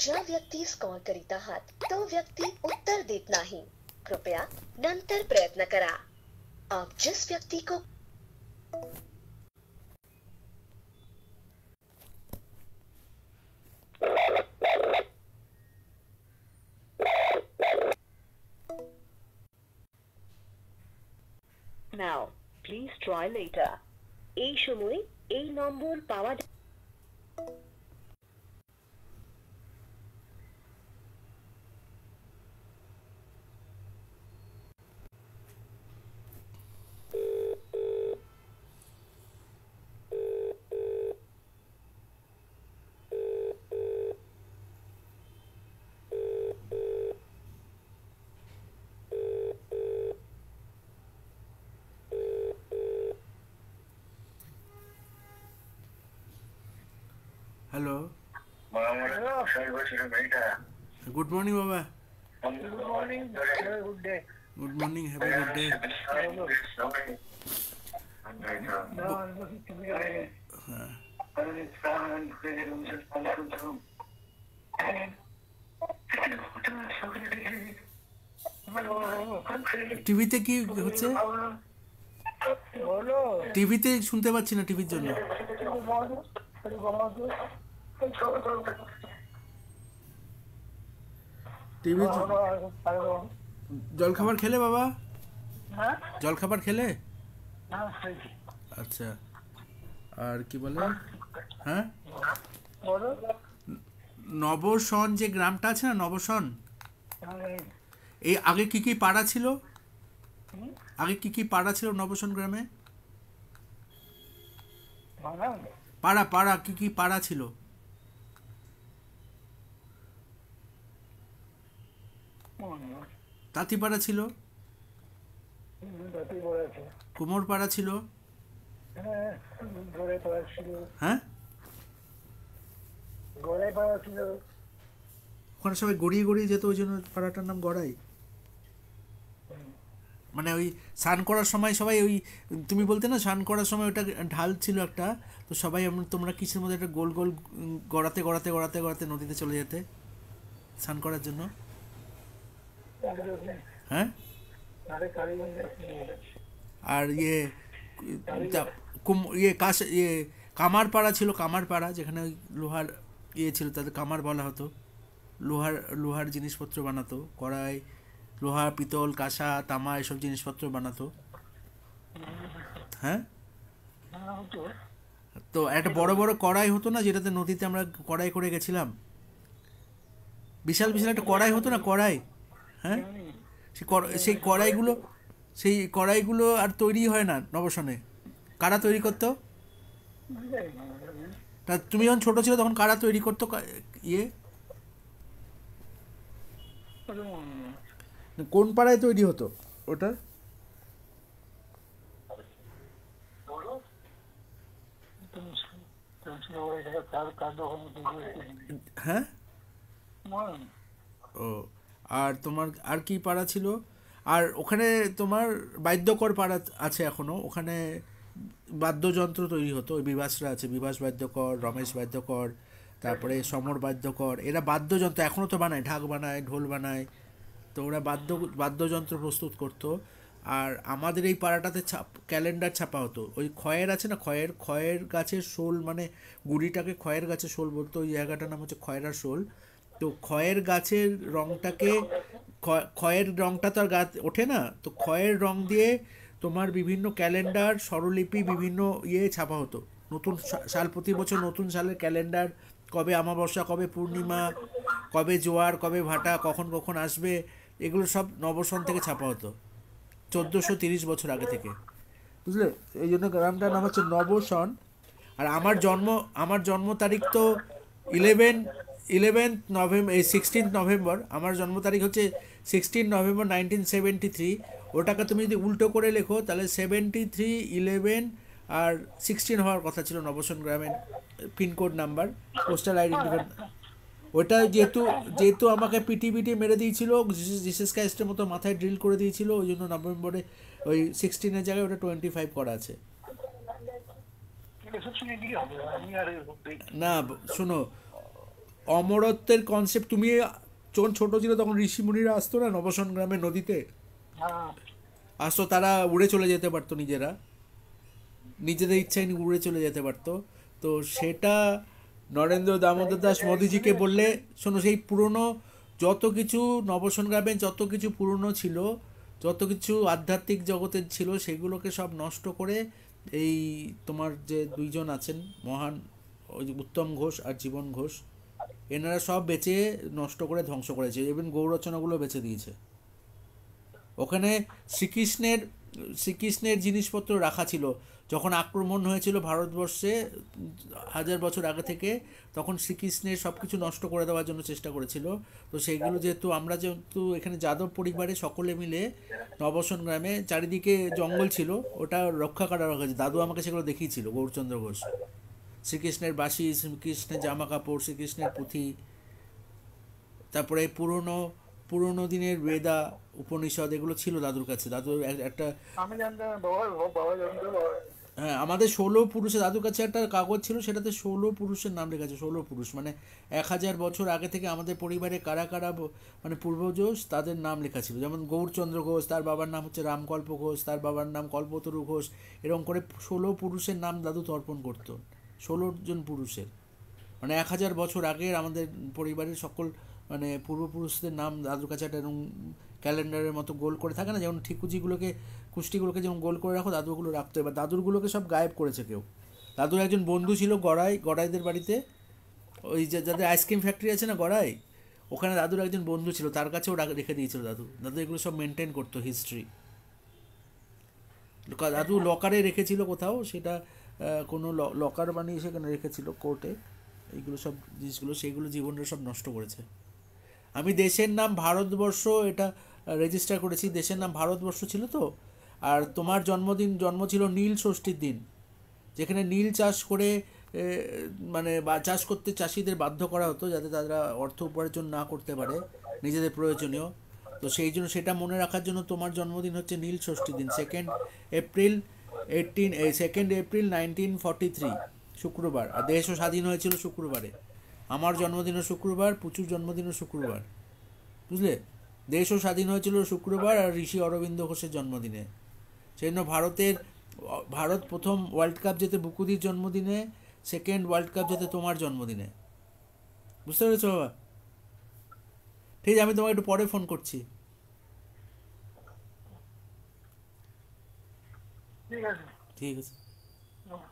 ज्या व्यक्तीस कॉल करीत आहात तो व्यक्ती उत्तर देत नाही. कृपया नंतर प्रयत्न करा. आप जिस व्यक्ति को Now, please try later. এই সময় এই নম্বর পাওয়া hello good morning Baba. Good morning. Have a good day. Good morning, have a good day. No, I'm looking to be a টিভিতে কি হচ্ছে? বলো টিভিতে শুনতে পাচ্ছি না, টিভির জন্য. টিভি জল খাবার খেলে বাবা? হ্যাঁ জল খাবার খেলে? হ্যাঁ খাইছি। আচ্ছা, আর কি বলে, হ্যাঁ বলো নবসন যে গ্রামটা আছে না, নবসন, হ্যাঁ, এই আগে কি কি পাড়া ছিল? আগে কি কি পাড়া ছিল নবসন গ্রামে? বানান পাড়া পাড়া কি কি পাড়া ছিল? তাঁতিপাড়া ছিল, তাতে বলেছে কুমোরপাড়া ছিল, হ্যাঁ গড়ে পাওয়া ছিল, হ্যাঁ গড়ে পাওয়া ছিল, ওখানে সবাই গড়িয়ে গড়িয়ে যেত, ওই জন্য পাড়াটার নাম গড়াই। মানে ওই স্নান করার সময় সবাই ওই, তুমি বলতে না স্নান করার সময় ওটা ঢাল ছিল একটা, তো সবাই তোমরা কিসের মধ্যে একটা গোল গোল গড়াতে গড়াতে গড়াতে গড়াতে নদীতে চলে যেতে স্নান করার জন্য, হ্যাঁ? আর কামারপাড়া ছিল, কামারপাড়া যেখানে ওই লোহার ছিল, তাদের কামার বলা হতো, লোহার জিনিসপত্র বানাতো, কড়াই, লোহা, পিতল, কাঁসা, তামা এসব জিনিসপত্র বানাতো, হ্যাঁ? তো একটা বড় বড় কড়াই হতো না, যেটাতে নদীতে আমরা কড়াই করে গেছিলাম, বিশাল বিশাল একটা কড়াই হতো না, কড়াই, হ্যাঁ? সেই কড়াইগুলো আর তৈরি হয় না নবসনে। কারা তৈরি করতো? তা তুমি যখন ছোট ছিল তখন কারা তৈরি করতো ইয়ে? কোন পাড়ায় তৈরি হতো ওটা? হ্যাঁ, ও, আর তোমার আর কি পাড়া ছিল? আর ওখানে তোমার বাদ্যকর পাড়া আছে এখনো, ওখানে বাদ্যযন্ত্র তৈরি হতো, ওই বিভাসরা আছে, বিভাস বাদ্যকর, রমেশ বাদ্যকর, তারপরে সমর বাদ্যকর, এরা বাদ্যযন্ত্র এখনও তো বানায়, ঢাক বানায়, ঢোল বানায়, তো ওরা বাদ্যযন্ত্র প্রস্তুত করতো। আর আমাদের এই পাড়াটাতে ক্যালেন্ডার ছাপা হতো, ওই খয়ের আছে না, খয়ের গাছের শোল, মানে গুড়িটাকে খয়ের গাছের শোল বলতো, ওই জায়গাটার নাম হচ্ছে খয়রার শোল। তো খয়ের গাছের রঙটাকে, খয়ের রঙটা তো আর গাছ ওঠে না, তো খয়ের রং দিয়ে তোমার বিভিন্ন ক্যালেন্ডার, স্বরলিপি, বিভিন্ন ছাপা হতো, নতুন সাল, প্রতি বছর নতুন সালের ক্যালেন্ডার, কবে অমাবস্যা, কবে পূর্ণিমা, কবে জোয়ার, কবে ভাটা, কখন কখন আসবে, এগুলো সব নবসন থেকে ছাপা হতো 1430 বছর আগে থেকে, বুঝলে? এই জন্য গ্রামটার নাম হচ্ছে নবসন। আর আমার জন্ম তারিখ তো 11th নভেম্বর, 16th নভেম্বর আমার জন্ম তারিখ হচ্ছে 16 নভেম্বর 1973। ওটাকে তুমি যদি উল্টো করে লেখো তাহলে 73, 11 আর 16 হওয়ার কথা ছিল নবসন গ্রামের পিনকোড নাম্বার, পোস্টাল আইডেন্টিফায়ার। ওটা যেহেতু আমাকে পিটি মেরে দিয়েছিল, জিসাস ক্রাইস্টের মতো মাথায় ড্রিল করে দিয়েছিল, ওই জন্য নভেম্বরে ওই 16-এর জায়গায় ওটা 25 করা আছে। না শোনো, অমরত্বের কনসেপ্ট তুমি যখন ছোট ছিল তখন ঋষিমুনিরা আসতো না নবসন গ্রামের নদীতে, হ্যাঁ আসতো, তারা উড়ে চলে যেতে পারতো নিজেরা, নিজেদের ইচ্ছায় উড়ে চলে যেতে পারতো। তো সেটা নরেন্দ্র দামোদর দাস মোদিজিকে বললে, শোনো সেই পুরনো যত কিছু নবসন গ্রামে যত কিছু পুরনো ছিল, যত কিছু আধ্যাত্মিক জগতের ছিল, সেগুলোকে সব নষ্ট করে এই তোমার যে দুইজন আছেন মহান, ওই যে উত্তম ঘোষ আর জীবন ঘোষ, এনারা সব বেচে নষ্ট করে ধ্বংস করেছে, ইভেন গৌরচনাগুলো বেচে দিয়েছে। ওখানে শ্রীকৃষ্ণের শ্রীকৃষ্ণের জিনিসপত্র রাখা ছিল। যখন আক্রমণ হয়েছিল ভারতবর্ষে 1000 বছর আগে থেকে, তখন শ্রীকৃষ্ণের সব কিছু নষ্ট করে দেওয়ার জন্য চেষ্টা করেছিল। তো সেইগুলো যেহেতু আমরা যেহেতু এখানে যাদব পরিবারে সকলে মিলে নবসন গ্রামে চারিদিকে জঙ্গল ছিল, ওটা রক্ষা করা হয়েছে। দাদু আমাকে সেগুলো দেখিয়েছিল, গৌরচন্দ্র ঘোষ। শ্রীকৃষ্ণের বাঁশি, শ্রীকৃষ্ণের জামা কাপড়, শ্রীকৃষ্ণের পুঁথি, তারপরে পুরনো পুরনো দিনের বেদা উপনিষদ, এগুলো ছিল দাদুর কাছে। দাদুর একটা, আমি জানতাম বাবা, বাবা জানতো বাবা। হ্যাঁ, আমাদের 16 পুরুষের, দাদুর কাছে একটা কাগজ ছিল, সেটাতে 16 পুরুষের নাম লেখা আছে। 16 পুরুষ মানে 1000 বছর আগে থেকে আমাদের পরিবারে কারা কারা মানে পূর্বজ, তাদের নাম লেখা ছিল। যেমন গৌরচন্দ্র ঘোষ, তার বাবার নাম হচ্ছে রামকল্প ঘোষ, তার বাবার নাম কল্পতরু ঘোষ। এরকম করে 16 পুরুষের নাম দাদু তর্পণ করতো। 16 জন পুরুষের, মানে 1000 বছর আগের আমাদের পরিবারের সকল মানে পূর্বপুরুষদের নাম দাদুর কাছে একটা এরকম ক্যালেন্ডারের মতো গোল করে থাকে না, যেমন ঠিকুজিগুলোকে, কুষ্টিগুলোকে যেমন গোল করে রাখো, দাদুগুলো রাখতো। এবার দাদুরগুলোকে সব গায়েব করেছে কেউ। দাদুর একজন বন্ধু ছিল গড়াইদের বাড়িতে, ওই যে যাদের আইসক্রিম ফ্যাক্টরি আছে না গড়াই, ওখানে দাদুর একজন বন্ধু ছিল, তার কাছেও রেখে দিয়েছিল দাদু। দাদু এগুলো সব মেনটেন করতো, হিস্ট্রি। দাদু লকারে রেখেছিল কোথাও, সেটা কোনো লকার বানিয়ে সেখানে রেখেছিল কোর্টে। এইগুলো সব জিনিসগুলো, সেইগুলো জীবনটা সব নষ্ট করেছে। আমি দেশের নাম ভারতবর্ষ এটা রেজিস্টার করেছি, দেশের নাম ভারতবর্ষ ছিল তো। আর তোমার জন্ম ছিল নীল ষষ্ঠীর দিন, যেখানে নীল চাষ করে মানে চাষ করতে চাষিদের বাধ্য করা হতো, যাতে তারা অর্থ উপার্জন না করতে পারে নিজেদের প্রয়োজনীয়। তো সেই জন্য সেটা মনে রাখার জন্য তোমার জন্মদিন হচ্ছে নীল ষষ্ঠীর দিন, 2 এপ্রিল 1943, শুক্রবার। আর দেশও স্বাধীন হয়েছিল শুক্রবারে। আমার জন্মদিনও শুক্রবার, পুচুর জন্মদিনও শুক্রবার, বুঝলে? দেশও স্বাধীন হয়েছিল শুক্রবার, আর ঋষি অরবিন্দ ঘোষের জন্মদিনে। সেই জন্য ভারত প্রথম ওয়ার্ল্ড কাপ জেতে বুকুদির জন্মদিনে, সেকেন্ড ওয়ার্ল্ড কাপ জেতে তোমার জন্মদিনে। বুঝতে পেরেছো বাবা? ঠিক আছে, আমি তোমাকে একটু পরে ফোন করছি। ঠিক আছে। ঠিক আছে। হ্যাঁ।